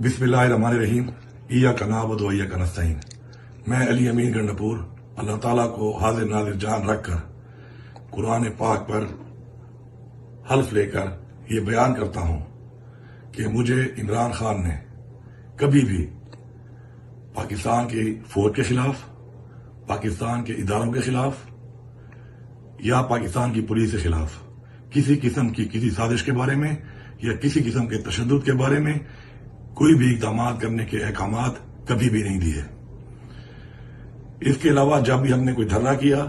بسم اللہ الرحمن الرحیم ایاک نعبد و ایاک نستعین۔ میں علی امین گنڈپور اللہ تعالیٰ کو حاضر ناظر جان رکھ کر قرآن پاک پر حلف لے کر یہ بیان کرتا ہوں کہ مجھے عمران خان نے کبھی بھی پاکستان کی فوج کے خلاف، پاکستان کے اداروں کے خلاف یا پاکستان کی پولیس کے خلاف کسی قسم کی کسی سازش کے بارے میں یا کسی قسم کے تشدد کے بارے میں کوئی بھی اقدامات کرنے کے احکامات کبھی بھی نہیں دیے۔ اس کے علاوہ جب بھی ہم نے کوئی دھرنا کیا،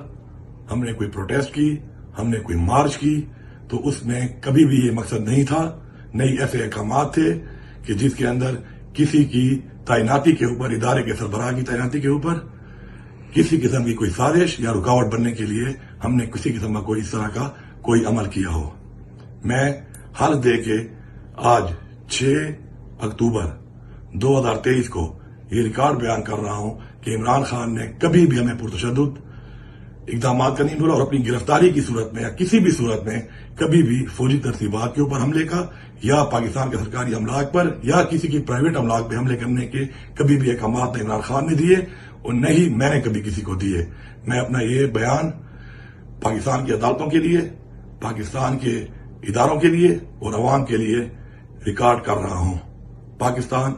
ہم نے کوئی پروٹیسٹ کی، ہم نے کوئی مارچ کی، تو اس میں کبھی بھی یہ مقصد نہیں تھا، نہیں ایسے احکامات تھے کہ جس کے اندر کسی کی تعیناتی کے اوپر، ادارے کے سربراہ کی تعیناتی کے اوپر کسی قسم کی کوئی سازش یا رکاوٹ بننے کے لیے ہم نے کسی قسم کا کوئی اس طرح کا کوئی عمل کیا ہو۔ میں حلف دے کے آج 6 اکتوبر 2023 کو یہ ریکارڈ بیان کر رہا ہوں کہ عمران خان نے کبھی بھی ہمیں پرتشدد اقدامات کا نہیں بولا، اور اپنی گرفتاری کی صورت میں یا کسی بھی صورت میں کبھی بھی فوجی ترتیبات کے اوپر حملے کا یا پاکستان کے سرکاری املاک پر یا کسی کی پرائیویٹ املاک پہ حملے کرنے کے کبھی بھی احکامات نہ عمران خان نے دیے اور نہ ہی میں نے کبھی کسی کو دیے۔ میں اپنا یہ بیان پاکستان کی عدالتوں کے لیے، پاکستان کے اداروں کے لیے اور عوام کے لیے ریکارڈ کر رہا ہوں۔ پاکستان